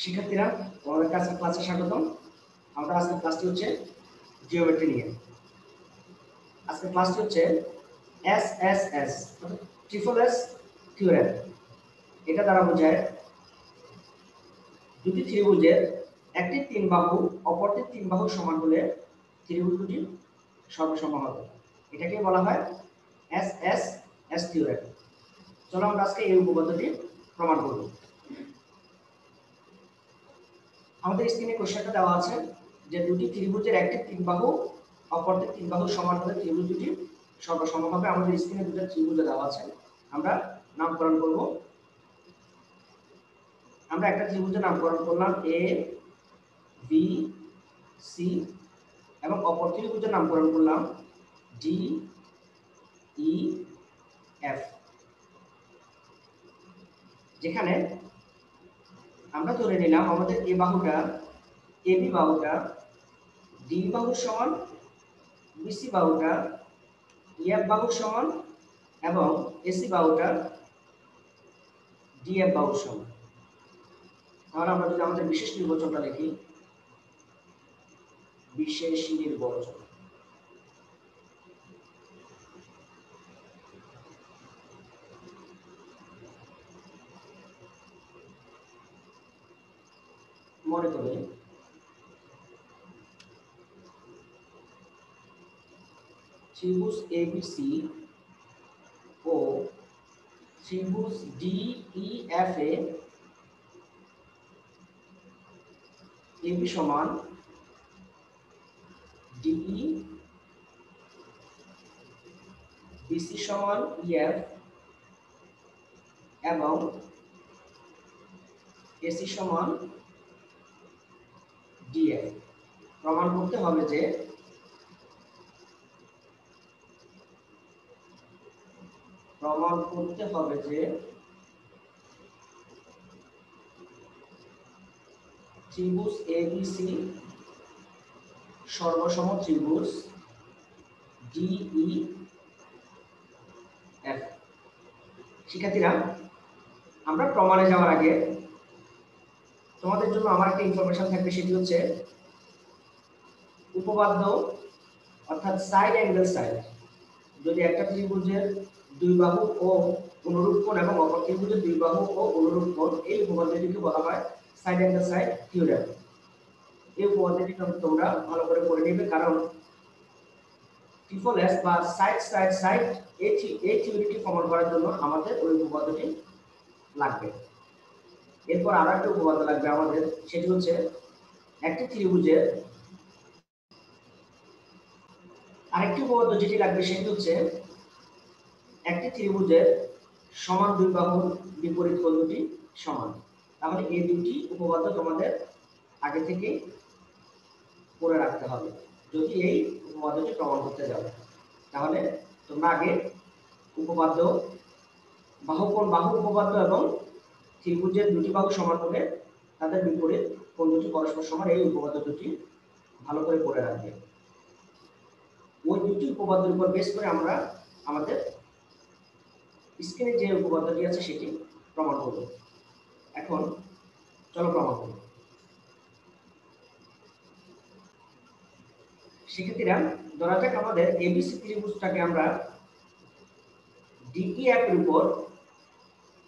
শিক্ষার্থীরা তোমাদেরকে আজকে ক্লাসে স্বাগতম। আমাদের আজকের ক্লাসটি হচ্ছে জিওমেট্রি নিয়ে। আজকের ক্লাসটি হচ্ছে এসএসএস ট্রিপল এস থিওরেম। এটা দ্বারা বোঝায় দুটি ত্রিভুজের একটি তিন বাহু অপরটি তিন বাহু সমান হলে ত্রিভুজ দুটি সর্বসম হবে। এটাকে বলা হয় এসএসএস থিওরেম। চলো আমরা আজকে এই উপপাদ্যটি প্রমাণ করব। আমাদের স্ক্রিনে কোশ্চেনটা দেওয়া আছে যে দুটি ত্রিভুজের একটি তিন বাহু অপরটি তিন বাহু সমান হলে ত্রিভুজ দুটি সর্বসম হবে। আমাদের স্ক্রিনে দুটো ত্রিভুজ দেওয়া আছে, আমরা নামকরণ করব। আমরা একটা ত্রিভুজের নামকরণ করলাম এ বি সি এবং অপর ত্রিভুজের নামকরণ করলাম ডি ই এফ। যেখানে আমরা ধরে নিলাম আমাদের এ বাহুটা এবি বাহুটা ডি বাহুর সমান, বিসি বাহুটা ইএফ বাহুর সমান এবং এসি বাহুটা ডিএফ বাহুর সমান। তাহলে আমরা যদি আমাদের বিশেষ নির্বাচনটা লিখি, বিশেষ নির্বাচন, মনে করি ত্রিভুজ এবিসি ও ত্রিভুজ ডিইএফ এ এবি সমান ডিই, বিসি সমান ইএফ এবং এসি সমান ডিএফ। প্রমাণ করতে হবে যে ত্রিভুজ এবিসি সর্বসম ত্রিভুজ ডিইএফ। শিক্ষার্থীরা, আমরা প্রমাণে যাওয়ার আগে তোমাদের জন্য আমার একটা ইনফরমেশন থাকবে, সেটি হচ্ছে উপপাদ্য অর্থাৎ সাইড অ্যাঙ্গেল সাইড। যদি একটা ত্রিভুজের দুই বাহু ও অনুরূপ কোণ এবং অপর ত্রিভুজের দুই বাহু ও অনুরূপ কোণ, এই উপপাদ্যটিকে বলা হয় সাইড অ্যাঙ্গেল সাইড থিওরেম। এই উপপাদ্যটি তোমরা ভালো করে পড়ে নেবে, কারণ ট্রিপল এস বা সাইড সাইড সাইড এই থিওরিটি প্রমাণ করার জন্য আমাদের ওই উপপাদ্যটি লাগবে। এরপর আরো একটা উপপাদ্য লাগবে আমাদের, সেটি হচ্ছে একটি ত্রিভুজের আরেকটি উপপাদ্য যেটি লাগবে সেটি হচ্ছে একটি ত্রিভুজের সমান দুই বাহুর বিপরীত কোণ দুটি সমান। তাহলে এই দুটি উপপাদ্য তোমাদের আগে থেকে পড়ে রাখতে হবে যদি এই উপপাদ্যটি প্রমাণ করতে যাও। তাহলে তোমরা আগে উপপাদ্য বাহু উপপাদ্য এবং ত্রিভুজের দুটি বাহু সমান হলে তাদের বিপরীত কোণ দুটি পরস্পর সমান, এই উপপাদ্য দুটি ভালো করে পড়ে রাখবে। ওই দুটি উপপাদ্যের উপর বেস করে আমরা আমাদের স্ক্রিনে যে উপপাদ্যটি আছে সেটি প্রমাণ করব। এখন চলো প্রমাণ করব। শিক্ষার্থীরা, ধরা যাক আমাদের এবিসি ত্রিভুজটাকে আমরা ডিইএফ এর উপর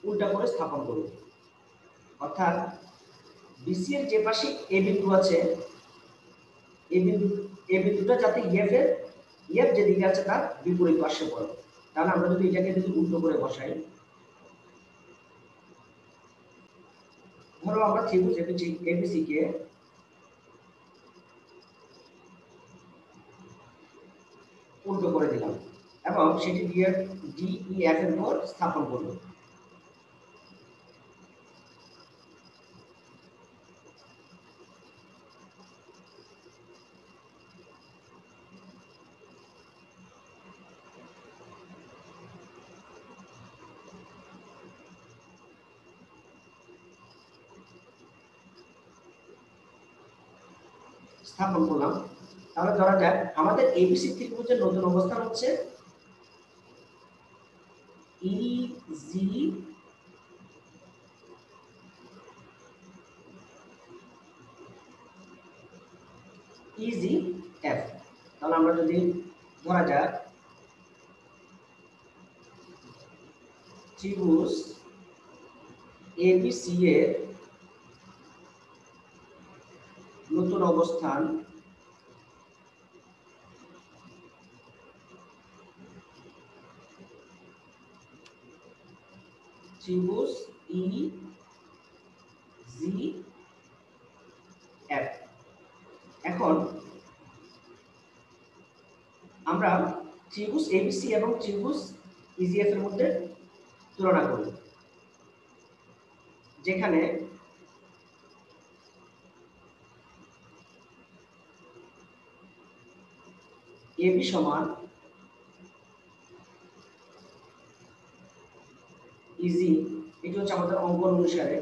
উল্টা করে স্থাপন করব। অর্থাৎ বিসি এর যে পাশে এ বিন্দু আছে, এই বিন্দুটা যাতে ইএফ যেদিকে আছে তার বিপরীত পাশে পড়ে। তাহলে আমরা যদি এটাকে উল্টো করে বসাই, ধরো আমরা ত্রিভুজ এবিসি কে উল্টো করে দিলাম এবং সেটি ডিইএফ এর উপর স্থাপন করব। স্থাপন করলাম। তাহলে ধরা যাক আমাদের এবিসি ত্রিভুজের নতুন অবস্থান হচ্ছে ইজি ইজি এফ। তাহলে আমরা যদি ধরা যাক ত্রিভুজ এবিসি এর নতুন অবস্থান ত্রিভুজ ই জি এফ। এখন আমরা ত্রিভুজ এবিসি এবং ত্রিভুজ ইজিএফ এর মধ্যে তুলনা করব, যেখানে এবি সমান ইজি, এটি হচ্ছে আমাদের অঙ্কন অনুসারে,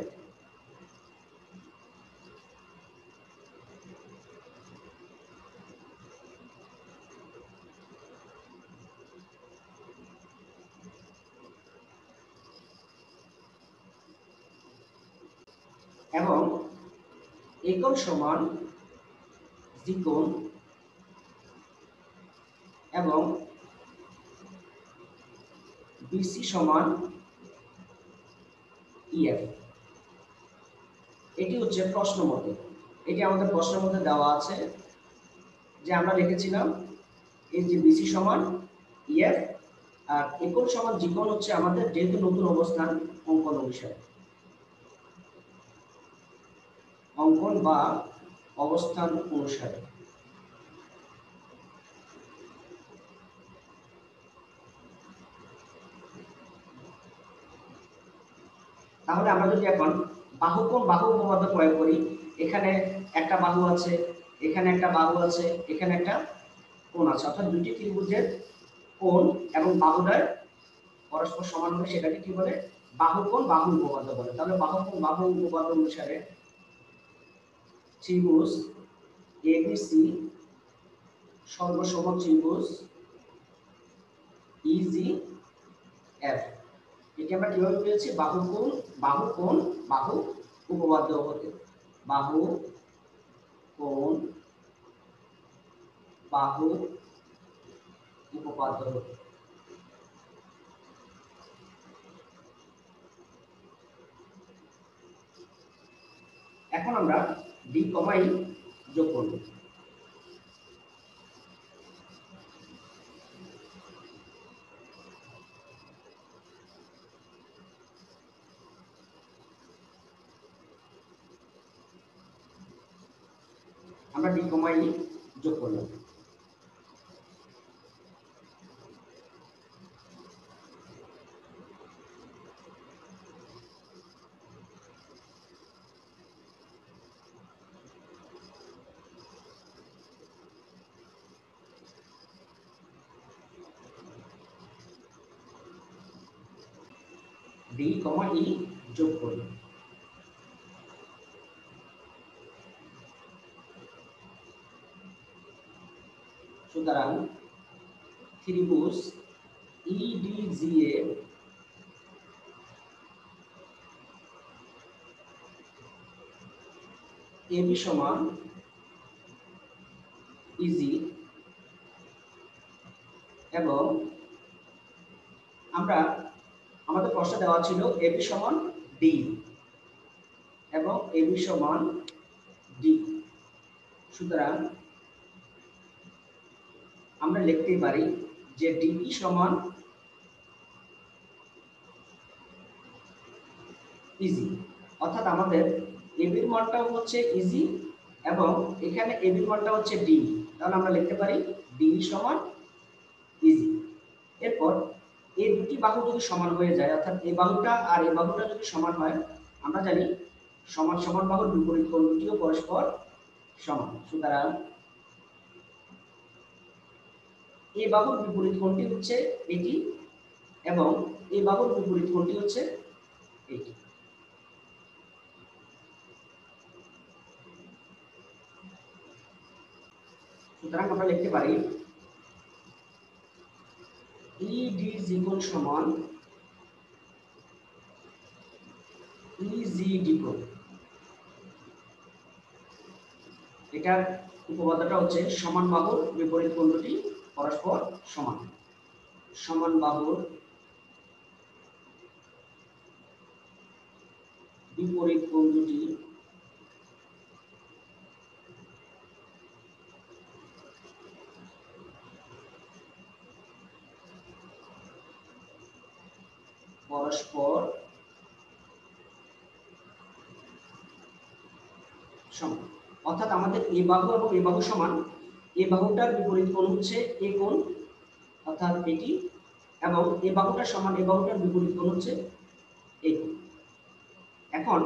এবং একন সমান দ্বিকোণ এবং বিসি সমান ইএফ। এটি হচ্ছে প্রশ্ন মতে, এটি আমাদের প্রশ্নের মধ্যে দেওয়া আছে, যে আমরা লিখেছিলাম এই যে বিসি সমান ইএফ আর একন সমান দ্বিকোণ হচ্ছে আমাদের যেহেতু নতুন অবস্থান অঙ্কন অনুসারে, অঙ্কন বা অবস্থান অনুসারে। তাহলে আমরা যদি এখন বাহু কোণ বাহু উপপাদ্য প্রয়োগ করি, এখানে একটা বাহু আছে, এখানে একটা বাহু আছে, এখানে একটা কোণ আছে, অর্থাৎ দুটি ত্রিভুজের কোণ এবং বাহুদ্বয় পরস্পর সমান হলে সেটাকে কি বলে? বাহু কোণ বাহু উপপাদ্য বলে। তাহলে বাহু কোণ বাহু উপপাদ্য অনুসারে ত্রিভুজ এবিসি সর্বসম ত্রিভুজ ইজি এফ, এটি আমরা কিভাবে পেয়েছি? বাহু কোণ বাহু উপপাদ্য হতে, বাহু কোণ বাহু উপপাদ্য হতে। এখন আমরা ডি কমা ই যোগ করব। আমরা ডি কমা ই যোগ করলাম। ডি কমা ই যোগ করলাম। সুতরাং ত্রিভুজ ইডিজি এ এবি সমান ইজি এবং আমরা আমাদের প্রশ্ন দেওয়া ছিল এবি সমান ডি এবং এবি সমান ডি। সুতরাং আমরা লিখতে পারি যে ডিই সমান ইজি, অর্থাৎ আমাদের এবির মানটাও হচ্ছে ইজি এবং এখানে এবির মানটা হচ্ছে ডি। তাহলে আমরা লিখতে পারি ডি সমান ইজি। এরপর এই দুটি বাহু যদি সমান হয়ে যায়, অর্থাৎ এই বাহুটা আর এই বাহুটা যদি সমান হয়, আমরা জানি সমান সমান বাহুর বিপরীত কোণ দুটিও পরস্পর সমান। সুতরাং এই বাহুর বিপরীত কোণটি হচ্ছে এটি এবং এই বাহুর বিপরীত কোণটি হচ্ছে এটি। সুতরাং আমরা লিখতে পারি ইডি দ্বিগুণ সমান ইজি দ্বিগুণ। এটার উপপাদ্যটা হচ্ছে সমান বাহুর বিপরীত কোণ দুটি পরস্পর সমান। সমান বাহুর বিপরীত কোণ দুটি পরস্পর সমান। অর্থাৎ আমাদের এ বাহু এবং এ বাহু সমান, এ বাহুটার বিপরীত কোণ হচ্ছে এ কোণ, অর্থাৎ এটি, এবং এ বাহুটার সমান এ বাহুটার বিপরীত কোণ হচ্ছে এই কোণ। এখন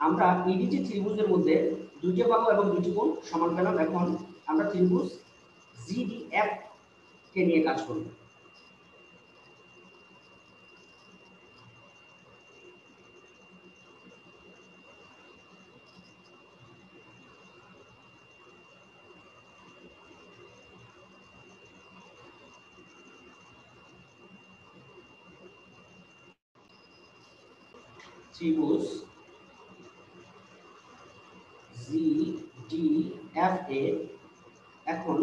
আমরা ইডিজি ত্রিভুজের মধ্যে দুইটি বাহু এবং দুটি কোণ সমান পেলাম। এখন আমরা ত্রিভুজ জিডিএফ কে নিয়ে কাজ করব। ত্রিভুজ জিডিএফ এ এখন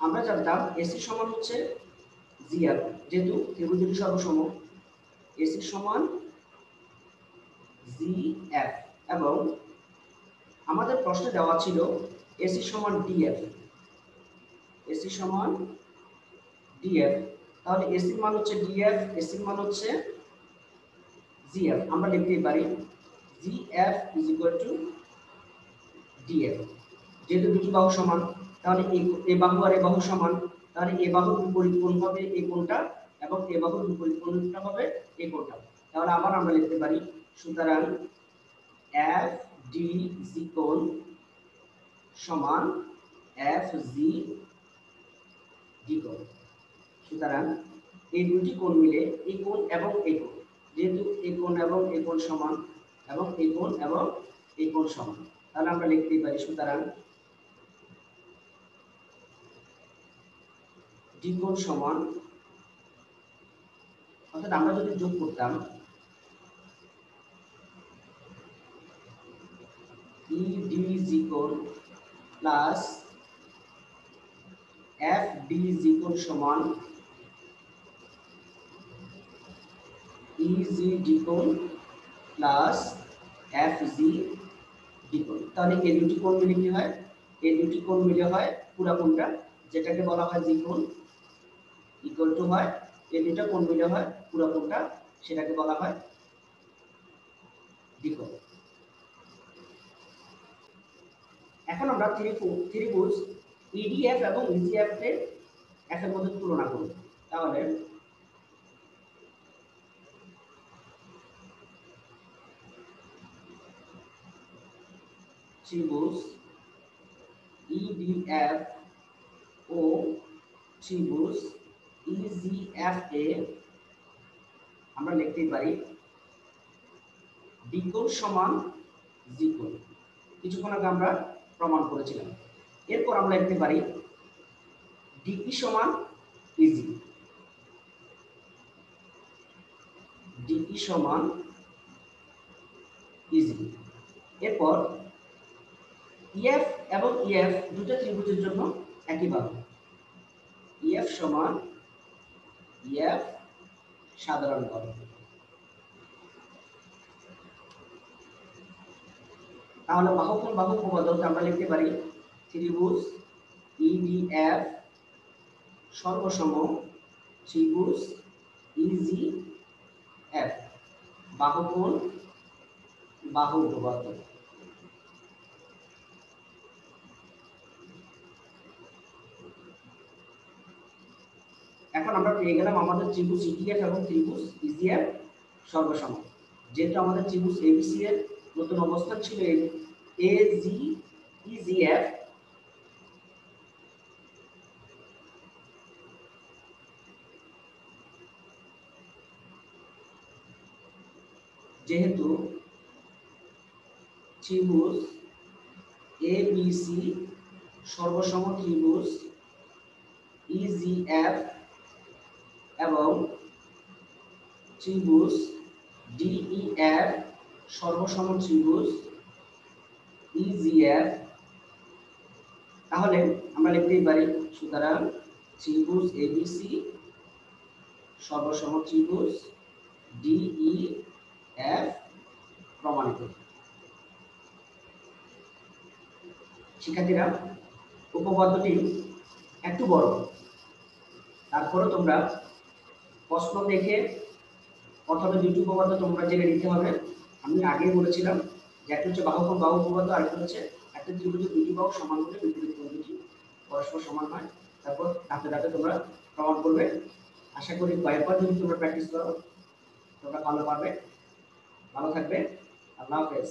আমরা জানতাম এসি সমান হচ্ছে জিএফ, যেহেতু ত্রিভুজ দুটি সর্বসম, এসি সমান জিএফ, এবং আমাদের প্রশ্নে দেওয়া ছিল এসি সমান ডিএফ, এসি সমান ডিএফ। তাহলে এসির মান হচ্ছে ডিএফ, এসির মান হচ্ছে জিএফ। আমরা লিখতেই পারি GF is equal to DF. যেহেতু দুটি বাহু সমান, তাহলে এই বাহু আর এই বাহু সমান, তাহলে এই বাহুর বিপরীত কোণ হবে এই কোণটা, এবং এই বাহুর বিপরীত কোণটা হবে এই কোণটা। তাহলে আবার আমরা লিখতে পারি, সুতরাং এফ ডি জি কোণ সমান এফ জি ডি কোণ। সুতরাং এই দুটি কোণ মিলে এই কোণ এবং এই কোণ, যেহেতু এই কোণ এবং এই কোণ সমান, এবং এই কোণ এবং এই কোণ সমান, তাহলে আমরা লিখতেই পারি সুতরাং ডি কোণ সমান, অর্থাৎ আমরা যদি যোগ করতাম ই ডি জি কোণ প্লাস এফ ডি জি কোণ সমান ই জি ডি কোণ প্লাস এফ জি ডি কোণ। তাহলে এই দুটি কোণ মিলে কি হয়, এই দুটি কোণ মিলে হয় পুরা কোণটা, যেটাকে বলা হয় জি কোণ, ইকুয়াল টু হয় এই দুটা কোণ মিলে হয় পুরা কোণটা, সেটাকে বলা হয় ডি কোণ। এখন আমরা ত্রিভুজ ইডিএফ এবং ইজিএফ এর একের মধ্যে তুলনা করব। তাহলে ত্রিভুজ ইডিএফ ও ত্রিভুজ ইজিএফ এ আমরা লিখতেই পারি ডি কোণ সমান জি কোণ। কিছুক্ষণ আগে আমরা প্রমাণ করেছিলাম। এরপর আমরা লিখতে পারি ডিপি সমান ইজি, ডিপি সমান ইজি। এরপর ইএফ এবং ইএফ দুটো ত্রিভুজের জন্য একই ভাবে ইএফ সমান ইএফ সাধারণ পদ। তাহলে বাহু কোণ বাহু উপপাদ্যকে আমরা লিখতে পারি ত্রিভুজ ইডিএফ সর্বসম ত্রিভুজ ইজিএফ বাহু কোণ বাহু উপপাদ্য। এখন আমরা পেয়ে গেলাম আমাদের ত্রিভুজ ইডিএফ এবং ত্রিভুজ ইজিএফ সর্বসম। যেহেতু আমাদের ত্রিভুজ এবিসি এর নতুন অবস্থান ছিল এ জি ইজিএফ, যেহেতু ত্রিভুজ এবিসি সর্বসম ত্রিভুজ ইজিএফ এবং ত্রিভুজ ডিইএফ সর্বসম ত্রিভুজ ইজিএফ, তাহলে আমরা লিখতেই পারি সুতরাং ত্রিভুজ এবিসি সর্বসম ত্রিভুজ ডিইএফ প্রমাণিত। শিক্ষার্থীরা, উপপাদ্যটি একটু বড়, তারপরে তোমরা প্রশ্ন দেখে প্রথমে দুটি উপপাদ্য তোমরা জেনে নিতে হবে। আমি আগেই বলেছিলাম যে একটা হচ্ছে বাহু কোণ বাহু উপপাদ্য, আর একটা হচ্ছে একটা ত্রিভুজের দুটি বাহু সমান হলে বিপরীত কোণ দুটি পরস্পর সমান হয়। তারপর ধাপে ধাপে তোমরা প্রমাণ করবে। আশা করি কয়েকবার যদি তোমরা প্র্যাকটিস করো তোমরা ভালো পারবে। ভালো থাকবে। আল্লাহ হাফেজ।